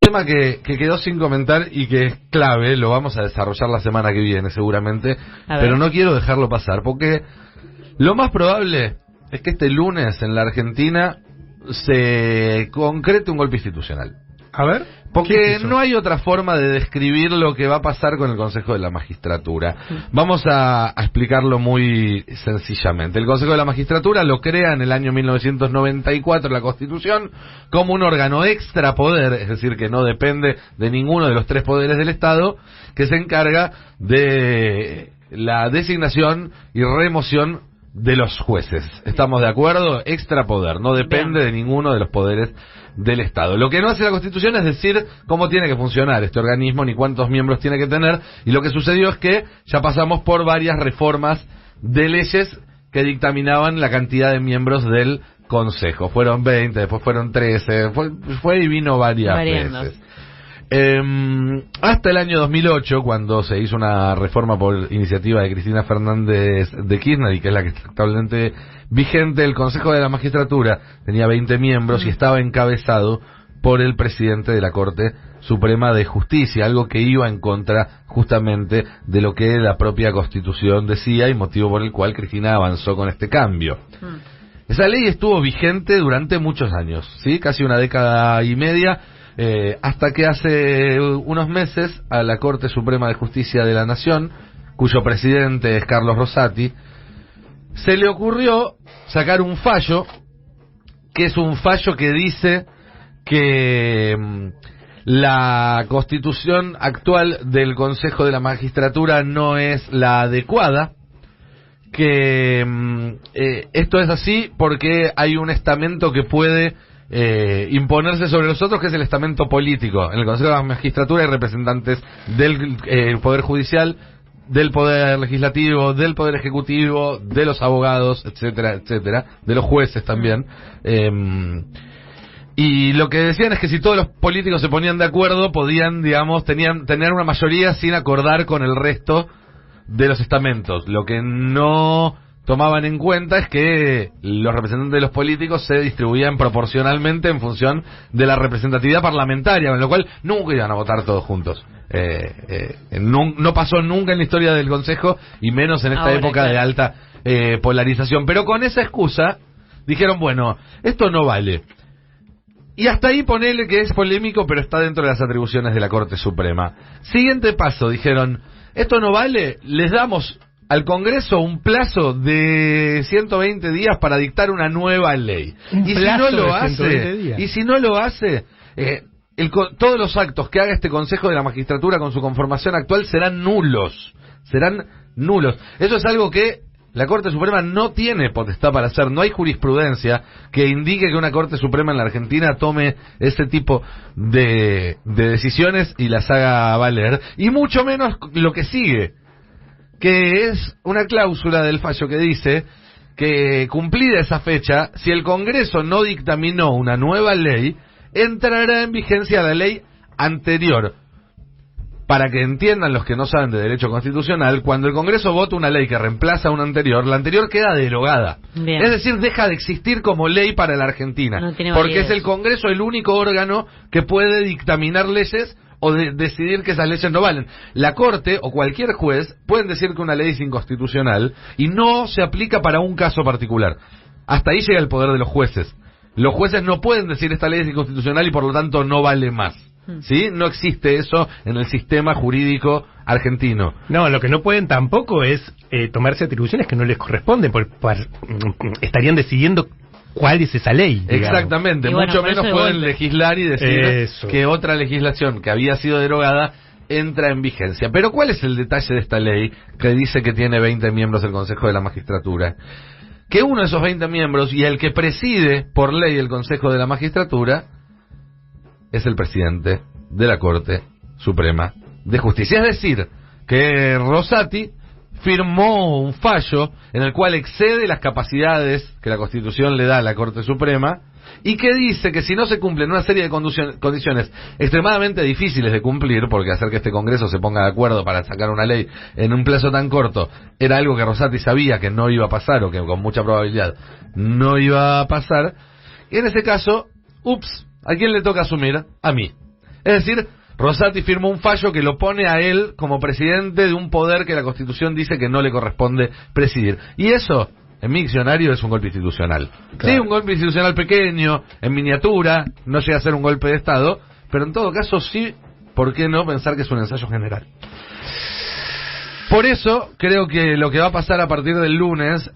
tema que quedó sin comentar y que es clave, lo vamos a desarrollar la semana que viene seguramente, pero no quiero dejarlo pasar, porque lo más probable es que este lunes en la Argentina se concrete un golpe institucional. A ver. Porque no hay otra forma de describir lo que va a pasar con el Consejo de la Magistratura. Vamos a explicarlo muy sencillamente. El Consejo de la Magistratura lo crea en el año 1994 la Constitución como un órgano extrapoder, es decir, que no depende de ninguno de los tres poderes del Estado, que se encarga de la designación y remoción de los jueces. ¿Estamos de acuerdo? Extrapoder, no depende de ninguno de los poderes del Estado. Lo que no hace la Constitución es decir cómo tiene que funcionar este organismo ni cuántos miembros tiene que tener, y lo que sucedió es que ya pasamos por varias reformas de leyes que dictaminaban la cantidad de miembros del Consejo. Fueron 20, después fueron 13, fue y vino varias veces. Hasta el año 2008, cuando se hizo una reforma por iniciativa de Cristina Fernández de Kirchner, y que es la que está actualmente vigente, el Consejo de la Magistratura tenía 20 miembros y estaba encabezado por el presidente de la Corte Suprema de Justicia, algo que iba en contra justamente de lo que la propia Constitución decía y motivo por el cual Cristina avanzó con este cambio. Esa ley estuvo vigente durante muchos años, ¿sí? Casi una década y media. Hasta que hace unos meses a la Corte Suprema de Justicia de la Nación, cuyo presidente es Carlos Rosati, se le ocurrió sacar un fallo, que es un fallo que dice que la constitución actual del Consejo de la Magistratura no es la adecuada, que esto es así porque hay un estamento que puede imponerse sobre los otros, que es el estamento político. En el Consejo de la Magistratura hay representantes del Poder Judicial, del Poder Legislativo, del Poder Ejecutivo, de los abogados, etcétera, etcétera, de los jueces también. Y lo que decían es que si todos los políticos se ponían de acuerdo, podían, digamos, tener una mayoría sin acordar con el resto de los estamentos. Lo que no tomaban en cuenta es que los representantes de los políticos se distribuían proporcionalmente en función de la representatividad parlamentaria, con lo cual nunca iban a votar todos juntos. No pasó nunca en la historia del Consejo, y menos en esta época de alta polarización. Pero con esa excusa dijeron, bueno, esto no vale. Y hasta ahí ponele que es polémico, pero está dentro de las atribuciones de la Corte Suprema. Siguiente paso, dijeron, esto no vale, les damos al Congreso un plazo de 120 días para dictar una nueva ley. Y si no lo hace, todos los actos que haga este Consejo de la Magistratura con su conformación actual serán nulos. Eso es algo que la Corte Suprema no tiene potestad para hacer. No hay jurisprudencia que indique que una Corte Suprema en la Argentina tome ese tipo de decisiones y las haga valer. Y mucho menos lo que sigue, que es una cláusula del fallo que dice que, cumplida esa fecha, si el Congreso no dictaminó una nueva ley, entrará en vigencia la ley anterior. Para que entiendan los que no saben de derecho constitucional, cuando el Congreso vota una ley que reemplaza a una anterior, la anterior queda derogada. Bien. Es decir, deja de existir como ley para la Argentina. No tiene porque es el Congreso el único órgano que puede dictaminar leyes o decidir que esas leyes no valen. La Corte o cualquier juez pueden decir que una ley es inconstitucional y no se aplica para un caso particular. Hasta ahí llega el poder de los jueces. Los jueces no pueden decir esta ley es inconstitucional y por lo tanto no vale más. ¿Sí? No existe eso en el sistema jurídico argentino. No, lo que no pueden tampoco es tomarse atribuciones que no les corresponden, porque estarían decidiendo cuál es esa ley, digamos. Exactamente, bueno, mucho menos pueden legislar y decir que otra legislación que había sido derogada entra en vigencia. Pero ¿cuál es el detalle de esta ley que dice que tiene 20 miembros el Consejo de la Magistratura? Que uno de esos 20 miembros y el que preside por ley el Consejo de la Magistratura es el presidente de la Corte Suprema de Justicia. Es decir, que Rosati firmó un fallo en el cual excede las capacidades que la Constitución le da a la Corte Suprema y que dice que si no se cumplen una serie de condiciones extremadamente difíciles de cumplir, porque hacer que este Congreso se ponga de acuerdo para sacar una ley en un plazo tan corto era algo que Rosati sabía que no iba a pasar, o que con mucha probabilidad no iba a pasar, y en ese caso, ¿a quién le toca asumir? A mí. Es decir, Rosati firmó un fallo que lo pone a él como presidente de un poder que la Constitución dice que no le corresponde presidir. Y eso, en mi diccionario, es un golpe institucional. Claro. Sí, un golpe institucional pequeño, en miniatura, no llega a ser un golpe de Estado, pero en todo caso sí, ¿por qué no pensar que es un ensayo general? Por eso creo que lo que va a pasar a partir del lunes,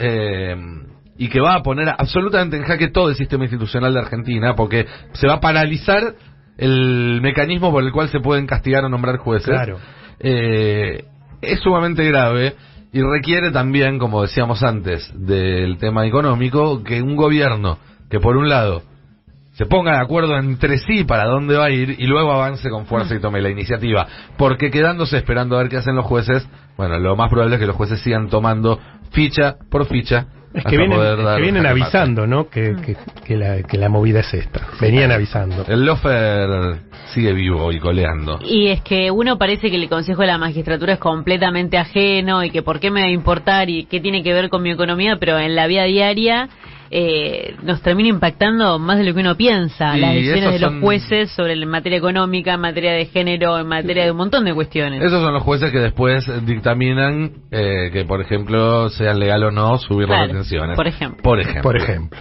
y que va a poner absolutamente en jaque todo el sistema institucional de Argentina, porque se va a paralizar el mecanismo por el cual se pueden castigar o nombrar jueces, Claro. es sumamente grave y requiere también, como decíamos antes, del tema económico, que un gobierno que por un lado se ponga de acuerdo entre sí para dónde va a ir y luego avance con fuerza y tome la iniciativa, porque quedándose esperando a ver qué hacen los jueces, bueno, lo más probable es que los jueces sigan tomando ficha por ficha. Es que vienen avisando, ¿no? Que la movida es esta. Venían avisando. El lofer sigue vivo y coleando. Y es que uno parece que el Consejo de la Magistratura es completamente ajeno y que por qué me va a importar y qué tiene que ver con mi economía, pero en la vida diaria nos termina impactando más de lo que uno piensa, Y las decisiones de esos los jueces sobre en materia económica, en materia de género, en materia de un montón de cuestiones. Esos son los jueces que después dictaminan que, por ejemplo, sea legal o no subir las Claro, detenciones. por ejemplo. Por ejemplo. Por ejemplo.